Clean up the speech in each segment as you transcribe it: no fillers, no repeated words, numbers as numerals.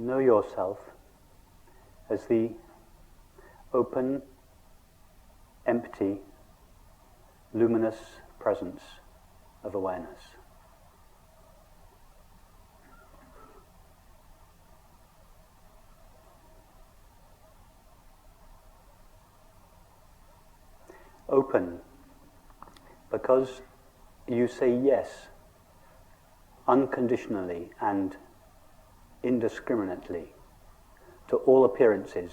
know yourself as the open, empty, luminous presence of awareness. Open because you say yes unconditionally and indiscriminately to all appearances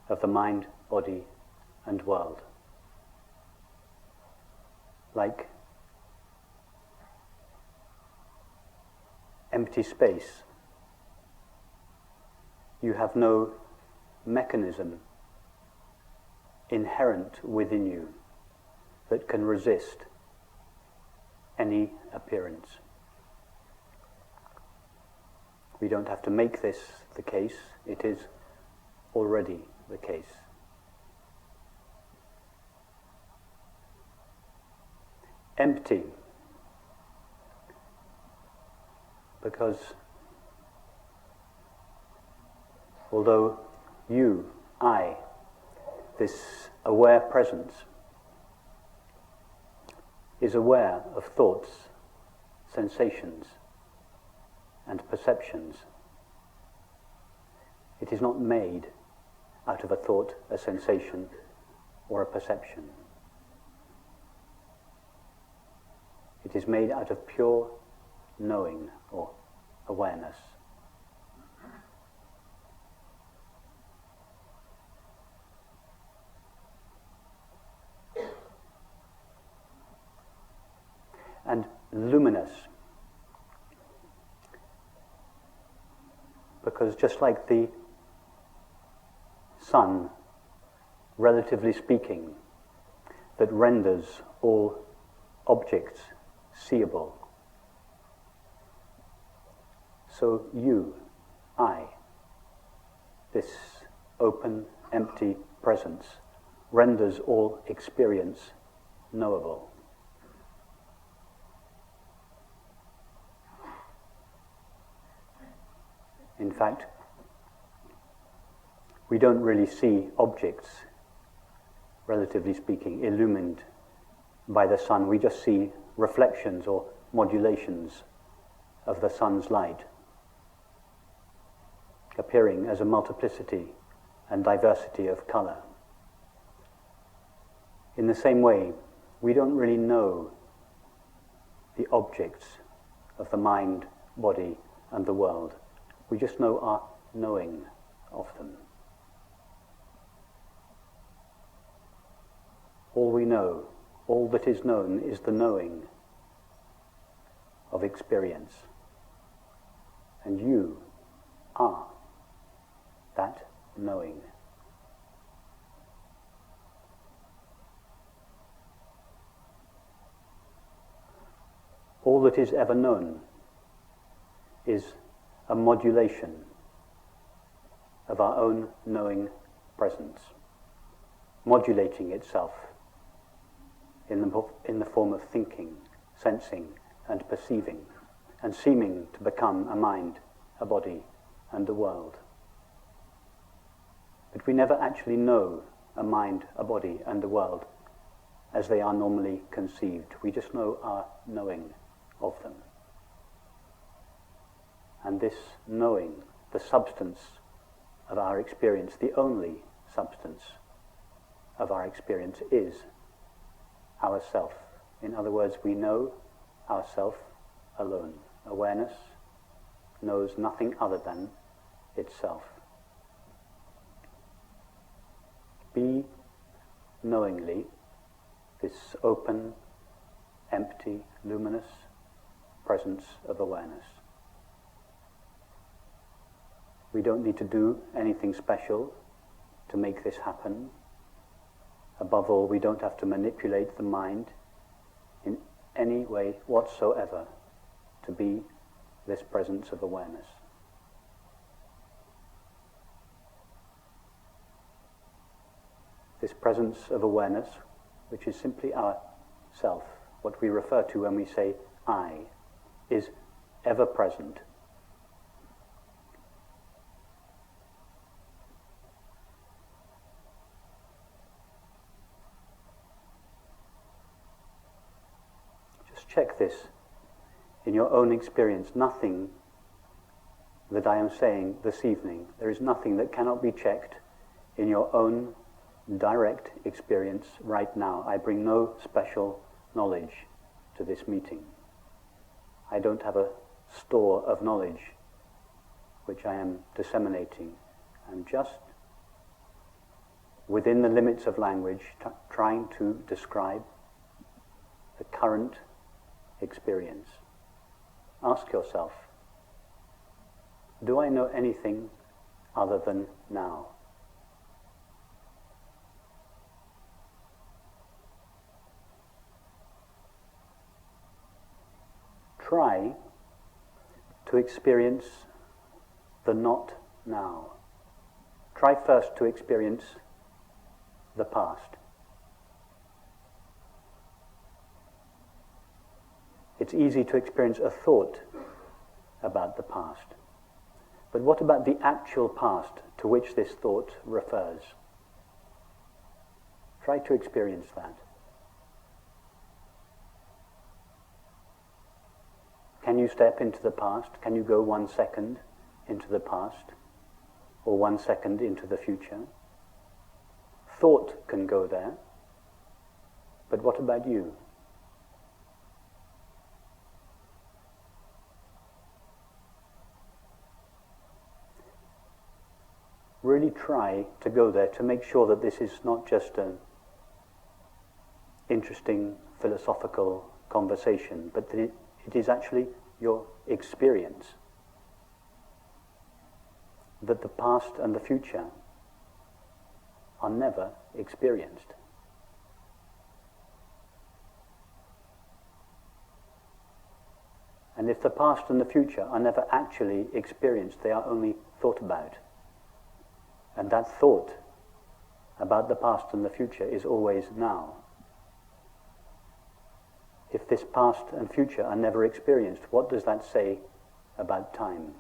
of the mind, body, and world. Like empty space, you have no mechanism inherent within you that can resist any appearance. We don't have to make this the case, it is already the case. Empty, because although you, I, this aware presence is aware of thoughts, sensations, and perceptions, it is not made out of a thought, a sensation, or a perception. It is made out of pure knowing or awareness. And luminous, because just like the sun, relatively speaking, that renders all objects seeable, so you, I, this open, empty presence, renders all experience knowable. In fact, we don't really see objects, relatively speaking, illumined by the sun. We just see reflections or modulations of the sun's light, appearing as a multiplicity and diversity of color. In the same way, we don't really know the objects of the mind, body, and the world. We just know our knowing of them. All we know, all that is known, is the knowing of experience. And you are that knowing. All that is ever known is a modulation of our own knowing presence, modulating itself in the form of thinking, sensing, and perceiving, and seeming to become a mind, a body, and a world. But we never actually know a mind, a body, and a world as they are normally conceived. We just know our knowing of them. And this knowing, the substance of our experience, the only substance of our experience, is ourself. In other words, we know ourself alone. Awareness knows nothing other than itself. Be knowingly this open, empty, luminous presence of awareness. We don't need to do anything special to make this happen. Above all, we don't have to manipulate the mind in any way whatsoever to be this presence of awareness. This presence of awareness, which is simply our self, what we refer to when we say I, is ever present. Just check this in your own experience. Nothing that I am saying this evening, there is nothing that cannot be checked in your own direct experience right now. I bring no special knowledge to this meeting. I don't have a store of knowledge which I am disseminating. I'm just, within the limits of language, trying to describe the current experience. Ask yourself, do I know anything other than now? Try to experience the not now. Try first to experience the past. It's easy to experience a thought about the past. But what about the actual past to which this thought refers? Try to experience that. Can you step into the past? Can you go 1 second into the past? Or 1 second into the future? Thought can go there. But what about you? Really try to go there to make sure that this is not just an interesting philosophical conversation, but that it is actually your experience. That the past and the future are never experienced. And if the past and the future are never actually experienced, they are only thought about. And that thought about the past and the future is always now. If this past and future are never experienced, what does that say about time?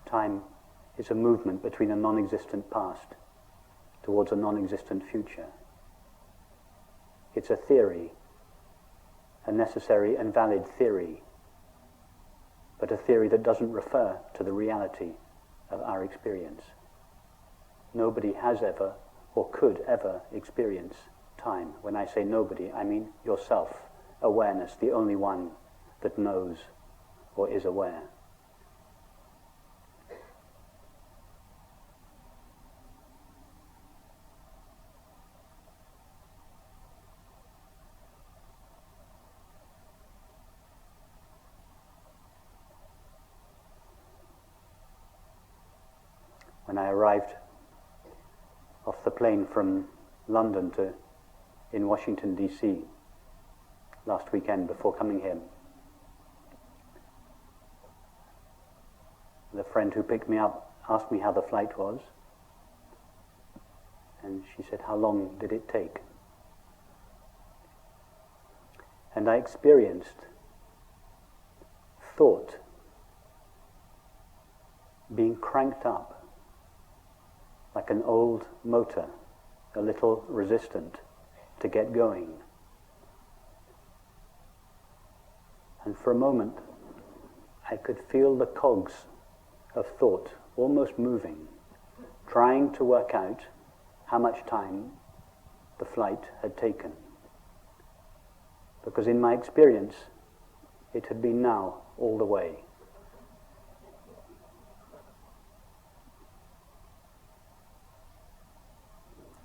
Time is a movement between a non-existent past towards a non-existent future. It's a theory, a necessary and valid theory, but a theory that doesn't refer to the reality of our experience. Nobody has ever or could ever experience time. When I say nobody, I mean yourself, awareness, the only one that knows or is aware. When I arrived off the plane from London in Washington, D.C. last weekend before coming here, the friend who picked me up asked me how the flight was, and she said, "How long did it take?" And I experienced thought being cranked up like an old motor, a little resistant to get going. And for a moment, I could feel the cogs of thought almost moving, trying to work out how much time the flight had taken. Because in my experience, it had been now all the way.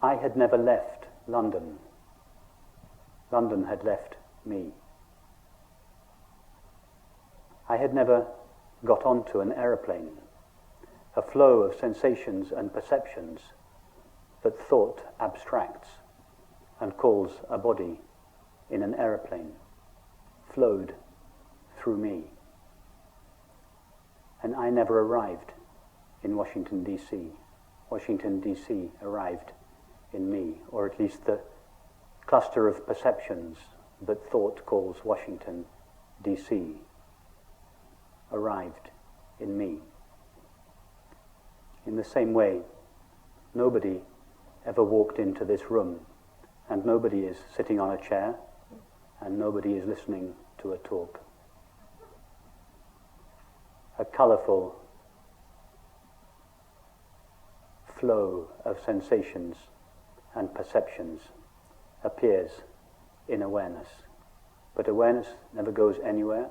I had never left London. London had left me. I had never got onto an aeroplane, a flow of sensations and perceptions that thought abstracts and calls a body in an aeroplane, flowed through me. And I never arrived in Washington, D.C. Washington, D.C. arrived in me, or at least the cluster of perceptions that thought calls Washington, D.C. arrived in me. In the same way, nobody ever walked into this room and nobody is sitting on a chair and nobody is listening to a talk? A colourful flow of sensations and perceptions appears in awareness. But awareness never goes anywhere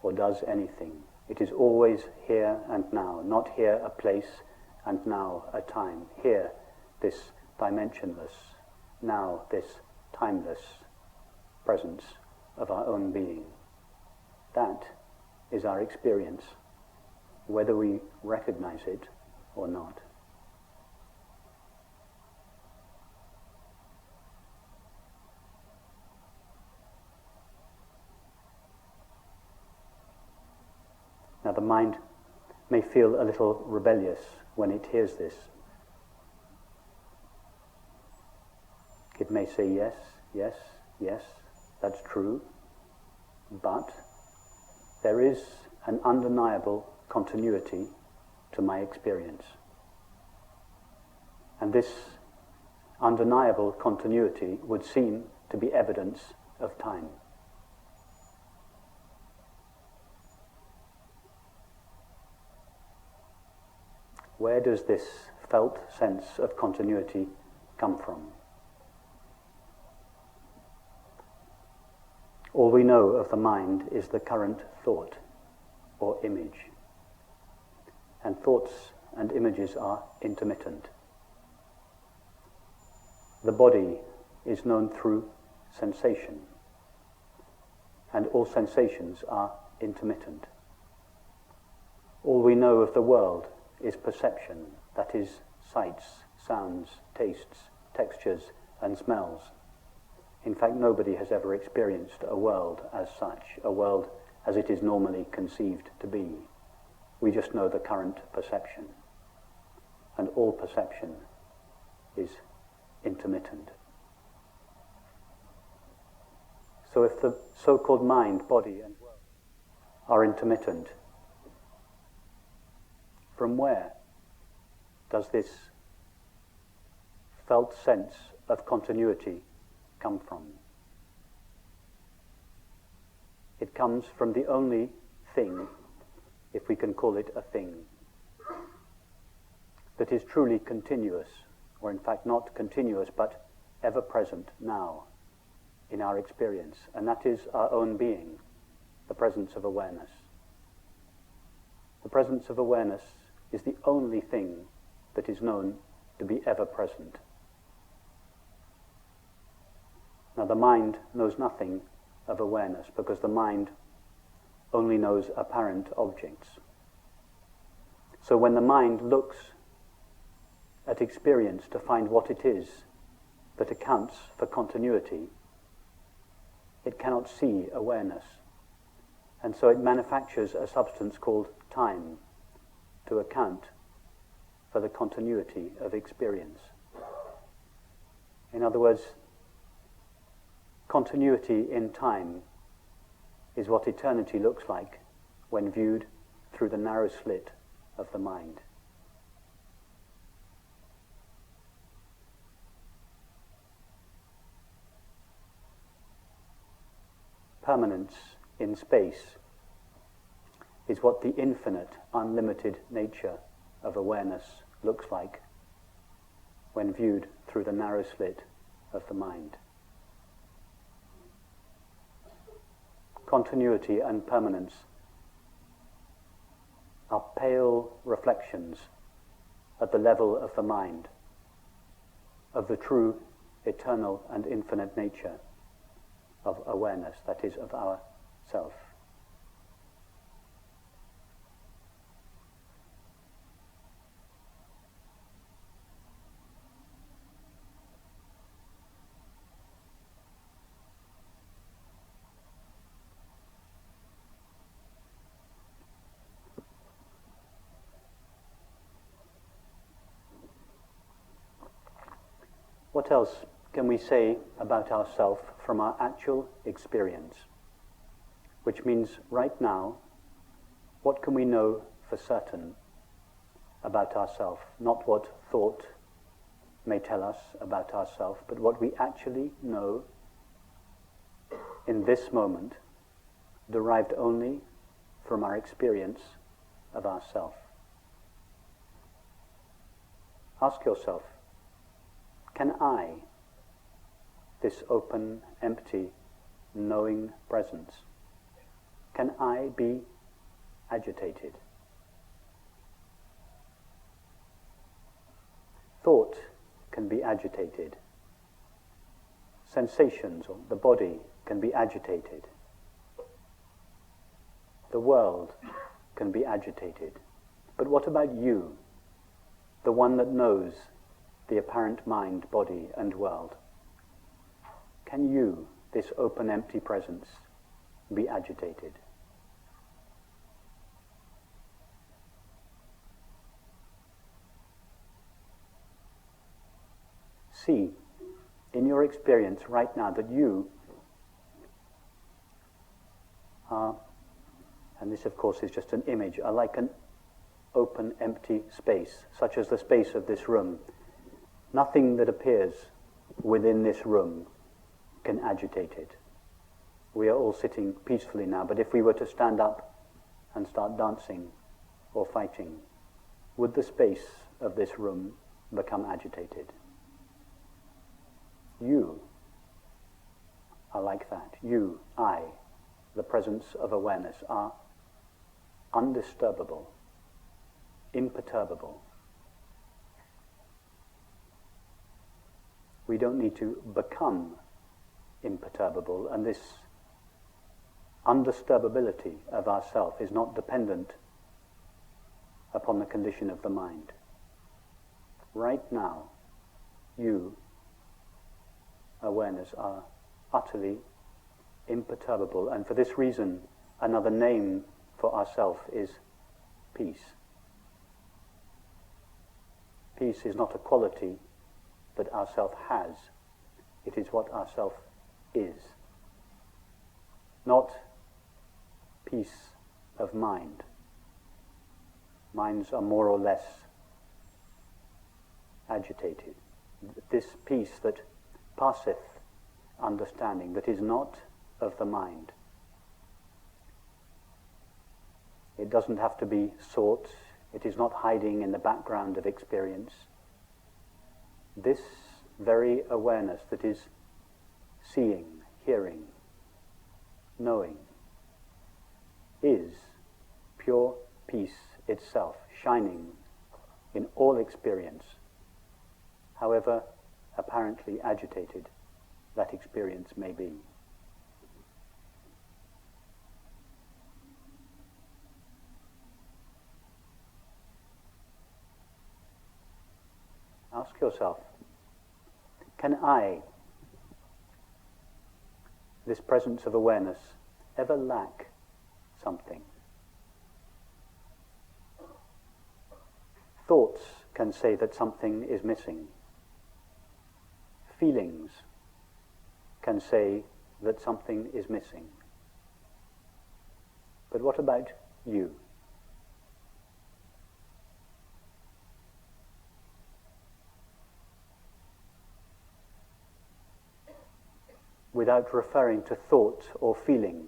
or does anything. It is always here and now, not here a place and now a time. Here, this dimensionless, now this timeless presence of our own being. That is our experience, whether we recognize it or not. Now the mind may feel a little rebellious when it hears this. It may say, yes, yes, yes, that's true, but there is an undeniable continuity to my experience. And this undeniable continuity would seem to be evidence of time. Where does this felt sense of continuity come from? All we know of the mind is the current thought or image. And thoughts and images are intermittent. The body is known through sensation, and all sensations are intermittent. All we know of the world is perception, that is, sights, sounds, tastes, textures, and smells. In fact, nobody has ever experienced a world as such, a world as it is normally conceived to be. We just know the current perception, and all perception is intermittent. So if the so-called mind, body, and world are intermittent, from where does this felt sense of continuity come from? It comes from the only thing, if we can call it a thing, that is truly continuous, or in fact not continuous, but ever present now in our experience, and that is our own being, the presence of awareness. The presence of awareness is the only thing that is known to be ever present. Now the mind knows nothing of awareness because the mind only knows apparent objects. So when the mind looks at experience to find what it is that accounts for continuity, it cannot see awareness. And so it manufactures a substance called time to account for the continuity of experience. In other words, continuity in time is what eternity looks like when viewed through the narrow slit of the mind. Permanence in space is what the infinite, unlimited nature of awareness looks like when viewed through the narrow slit of the mind. Continuity and permanence are pale reflections at the level of the mind of the true, eternal and infinite nature of awareness, that is, of our self. What else can we say about ourself from our actual experience? Which means right now, what can we know for certain about ourself? Not what thought may tell us about ourselves, but what we actually know in this moment, derived only from our experience of ourself. Ask yourself, can I, this open, empty, knowing presence, can I be agitated? Thought can be agitated. Sensations, or the body, can be agitated. The world can be agitated. But what about you, the one that knows the apparent mind, body, and world? Can you, this open, empty presence, be agitated? See, in your experience right now, that you are, and this of course is just an image, are like an open, empty space, such as the space of this room. Nothing that appears within this room can agitate it. We are all sitting peacefully now, but if we were to stand up and start dancing or fighting, would the space of this room become agitated? You are like that. You, I, the presence of awareness, are undisturbable, imperturbable. We don't need to become imperturbable, and this undisturbability of ourself is not dependent upon the condition of the mind. Right now, you, awareness, are utterly imperturbable, and for this reason, another name for ourself is peace. Peace is not a quality that ourself has, it is what ourself is. Not peace of mind. Minds are more or less agitated. This peace that passeth understanding, that is not of the mind. It doesn't have to be sought. It is not hiding in the background of experience. This very awareness that is seeing, hearing, knowing, is pure peace itself, shining in all experience, however apparently agitated that experience may be. Ask yourself, can I, this presence of awareness, ever lack something? Thoughts can say that something is missing. Feelings can say that something is missing. But what about you? Without referring to thought or feeling,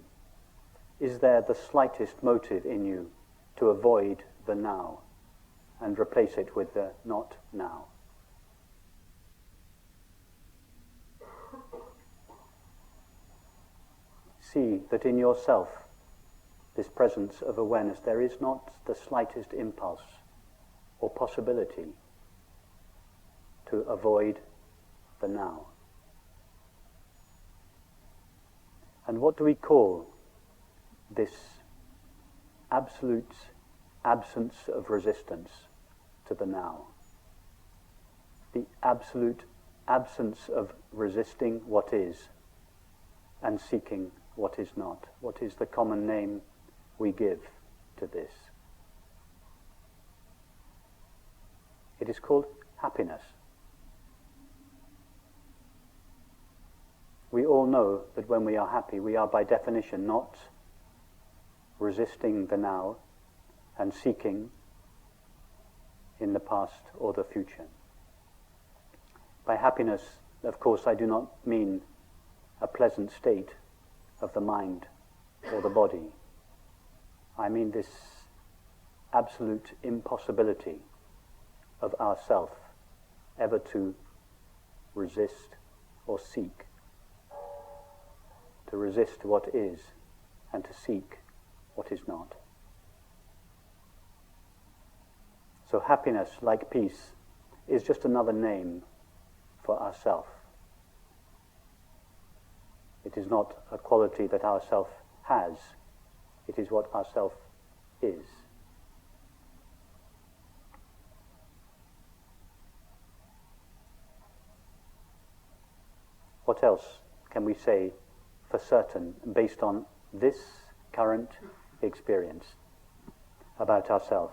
is there the slightest motive in you to avoid the now and replace it with the not now? See that in yourself, this presence of awareness, there is not the slightest impulse or possibility to avoid the now. And what do we call this absolute absence of resistance to the now? The absolute absence of resisting what is and seeking what is not. What is the common name we give to this? It is called happiness. We all know that when we are happy, we are by definition not resisting the now and seeking in the past or the future. By happiness, of course, I do not mean a pleasant state of the mind or the body. I mean this absolute impossibility of ourself ever to resist or seek, to resist what is and to seek what is not. So happiness, like peace, is just another name for ourself. It is not a quality that ourself has, it is what ourself is. What else can we say for certain based on this current experience about ourselves?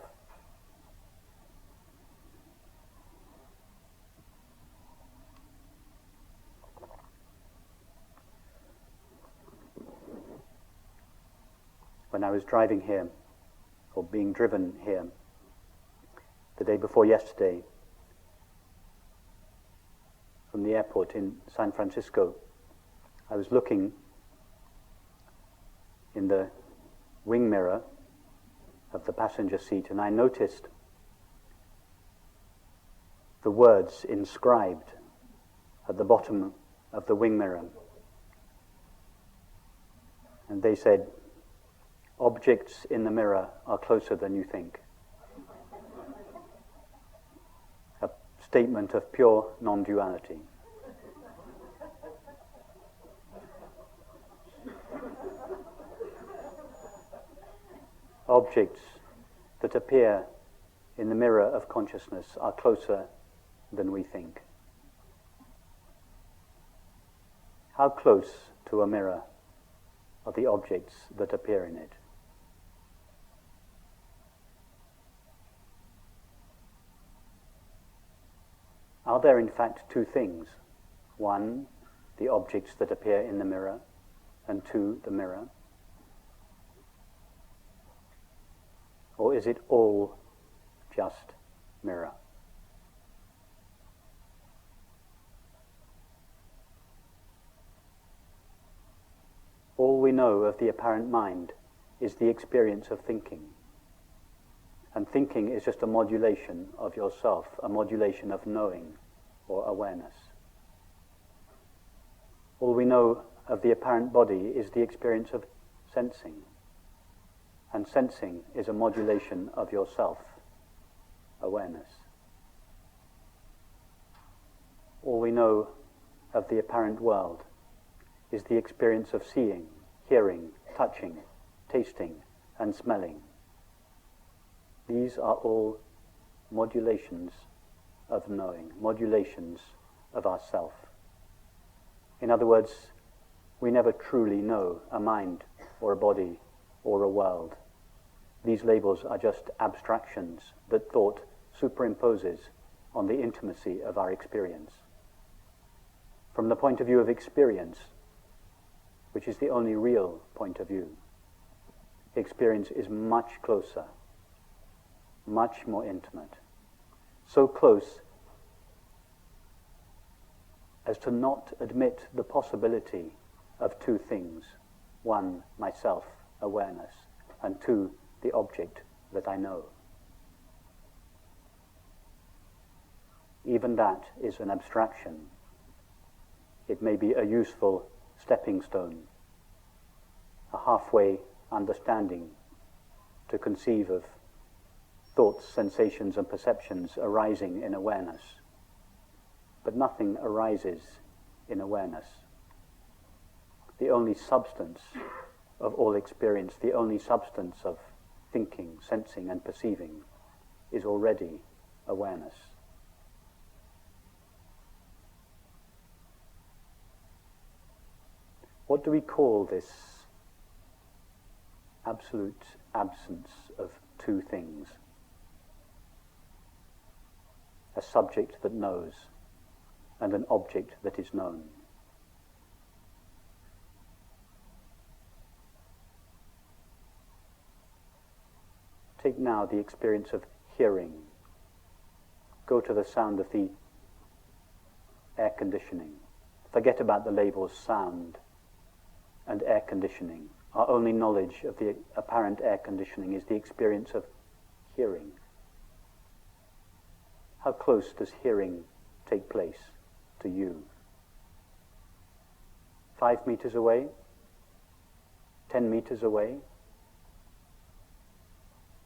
When I was driving here, or being driven here, the day before yesterday, from the airport in San Francisco, I was looking in the wing mirror of the passenger seat, and I noticed the words inscribed at the bottom of the wing mirror. And they said, "Objects in the mirror are closer than you think." A statement of pure non-duality. Objects that appear in the mirror of consciousness are closer than we think. How close to a mirror are the objects that appear in it? Are there in fact two things? One, the objects that appear in the mirror, and two, the mirror? Or is it all just mirror? All we know of the apparent mind is the experience of thinking. And thinking is just a modulation of yourself, a modulation of knowing or awareness. All we know of the apparent body is the experience of sensing. And sensing is a modulation of yourself, awareness. All we know of the apparent world is the experience of seeing, hearing, touching, tasting, and smelling. These are all modulations of knowing, modulations of ourself. In other words, we never truly know a mind or a body or a world. These labels are just abstractions that thought superimposes on the intimacy of our experience. From the point of view of experience, which is the only real point of view, experience is much closer, much more intimate, so close as to not admit the possibility of two things. One, myself, awareness, and two, the object that I know. Even that is an abstraction. It may be a useful stepping stone, a halfway understanding to conceive of thoughts, sensations, and perceptions arising in awareness. But nothing arises in awareness. The only substance of all experience, the only substance of thinking, sensing, and perceiving is already awareness. What do we call this absolute absence of two things? A subject that knows and an object that is known. Take now the experience of hearing. Go to the sound of the air conditioning. Forget about the labels sound and air conditioning. Our only knowledge of the apparent air conditioning is the experience of hearing. How close does hearing take place to you? 5 meters away? 10 meters away?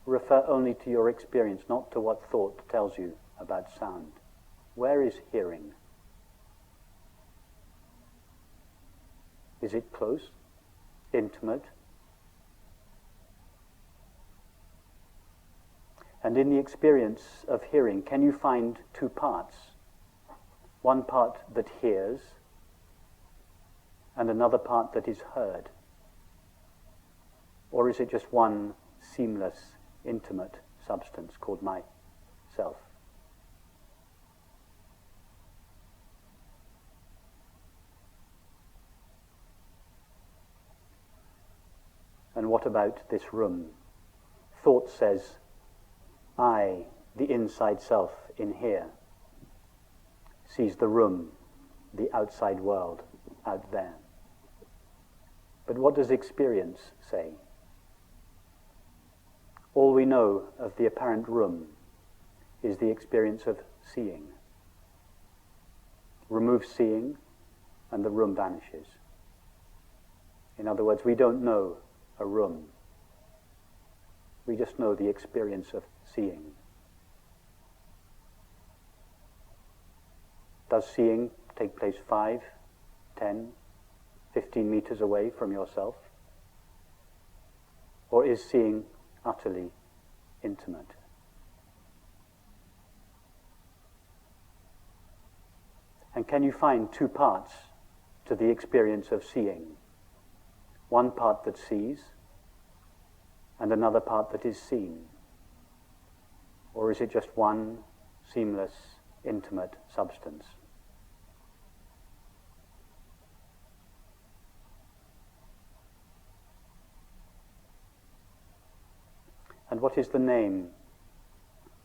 Refer only to your experience, not to what thought tells you about sound. Where is hearing? Is it close? Intimate? And in the experience of hearing, can you find two parts? One part that hears, and another part that is heard? Or is it just one seamless, intimate substance called myself? And what about this room? Thought says, I, the inside self in here, sees the room, the outside world, out there. But what does experience say? All we know of the apparent room is the experience of seeing. Remove seeing, and the room vanishes. In other words, we don't know a room. We just know the experience of seeing. Does seeing take place 5, 10, 15 meters away from yourself? Or is seeing utterly intimate? And can you find two parts to the experience of seeing? One part that sees, and another part that is seen? Or is it just one seamless, intimate substance? And what is the name,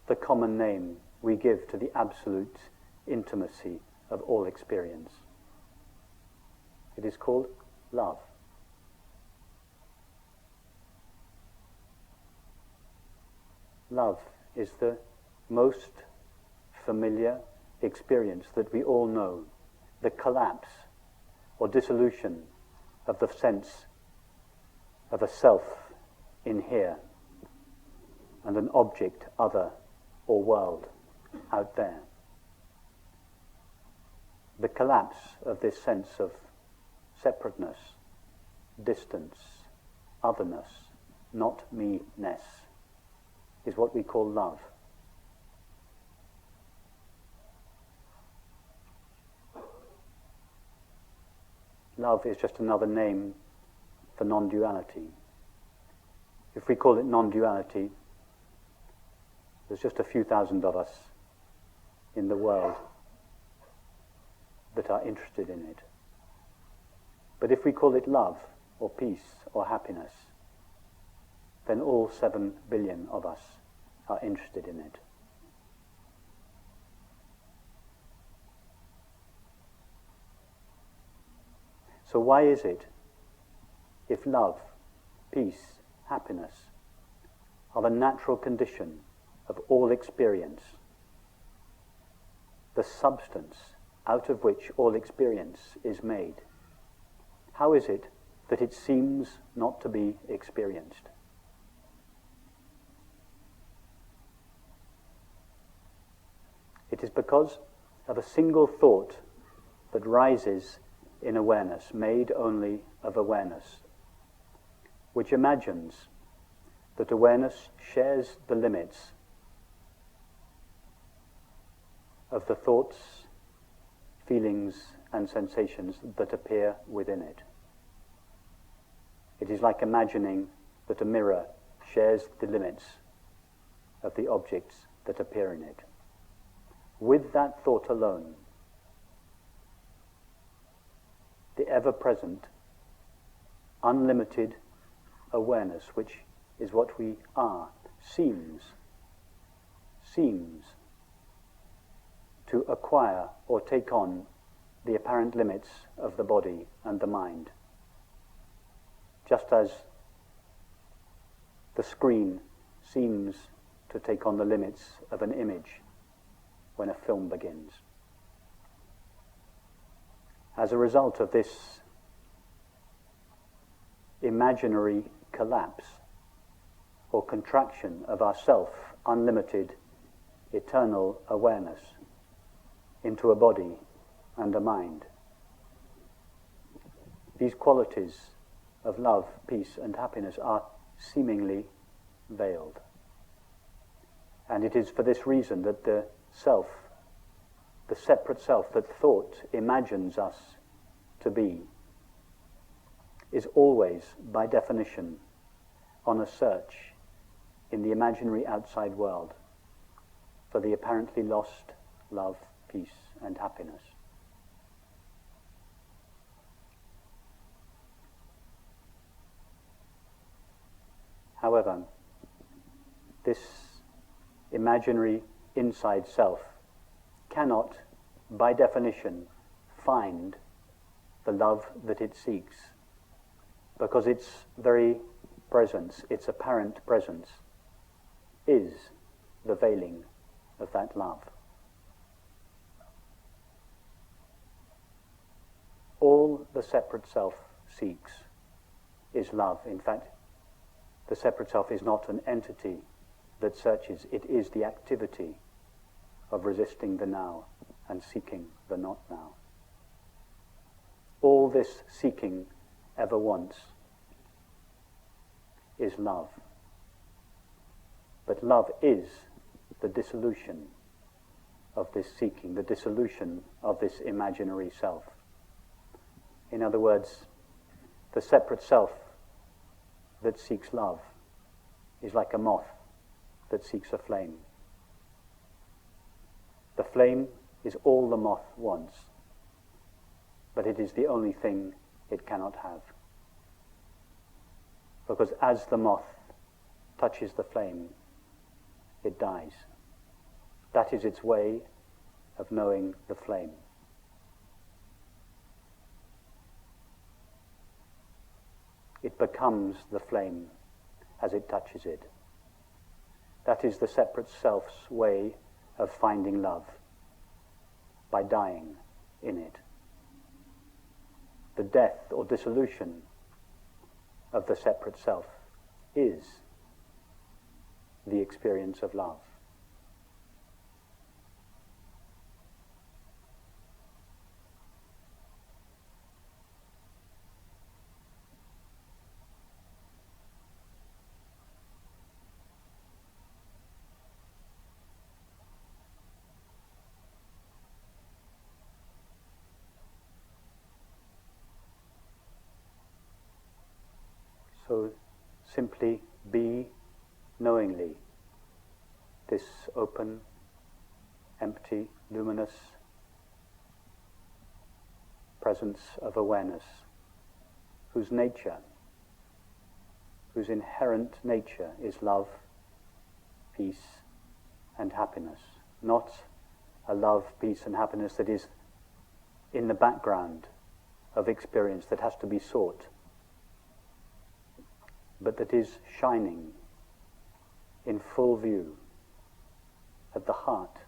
the common name we give to the absolute intimacy of all experience? It is called love. Love is the most familiar experience that we all know, the collapse or dissolution of the sense of a self in here and an object, other, or world out there. The collapse of this sense of separateness, distance, otherness, not me-ness, is what we call love. Love is just another name for non-duality. If we call it non-duality, there's just a few thousand of us in the world that are interested in it. But if we call it love, or peace, or happiness, then all 7 billion of us are interested in it. So why is it, if love, peace, happiness are the natural condition of all experience, the substance out of which all experience is made, how is it that it seems not to be experienced? It is because of a single thought that rises in awareness, made only of awareness, which imagines that awareness shares the limits of the thoughts, feelings, and sensations that appear within it. It is like imagining that a mirror shares the limits of the objects that appear in it. With that thought alone, the ever-present, unlimited awareness, which is what we are, seems to acquire or take on the apparent limits of the body and the mind. Just as the screen seems to take on the limits of an image when a film begins. As a result of this imaginary collapse or contraction of our self-unlimited, eternal awareness into a body and a mind, these qualities of love, peace, and happiness are seemingly veiled. And it is for this reason that the self, the separate self that thought imagines us to be, is always, by definition, on a search in the imaginary outside world for the apparently lost love, peace, and happiness. However, this imaginary inside self cannot, by definition, find the love that it seeks, because its very presence, its apparent presence, is the veiling of that love. All the separate self seeks is love. In fact, the separate self is not an entity that searches, it is the activity of resisting the now and seeking the not now. All this seeking ever wants is love. But love is the dissolution of this seeking, the dissolution of this imaginary self. In other words, the separate self that seeks love is like a moth that seeks a flame. The flame is all the moth wants, but it is the only thing it cannot have. Because as the moth touches the flame, it dies. That is its way of knowing the flame. It becomes the flame as it touches it. That is the separate self's way of finding love, by dying in it. The death or dissolution of the separate self is the experience of love. So simply be knowingly this open, empty, luminous presence of awareness, whose nature, whose inherent nature is love, peace, and happiness. Not a love, peace, and happiness that is in the background of experience that has to be sought, but that is shining in full view at the heart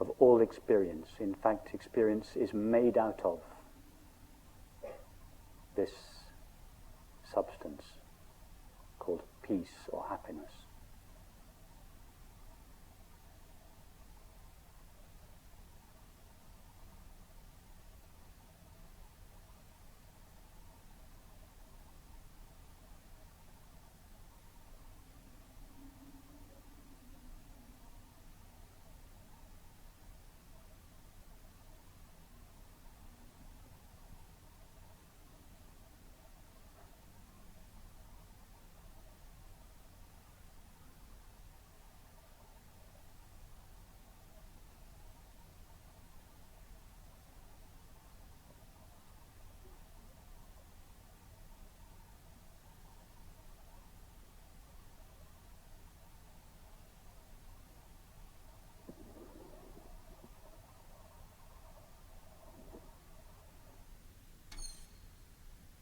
of all experience. In fact, experience is made out of this substance called peace or happiness.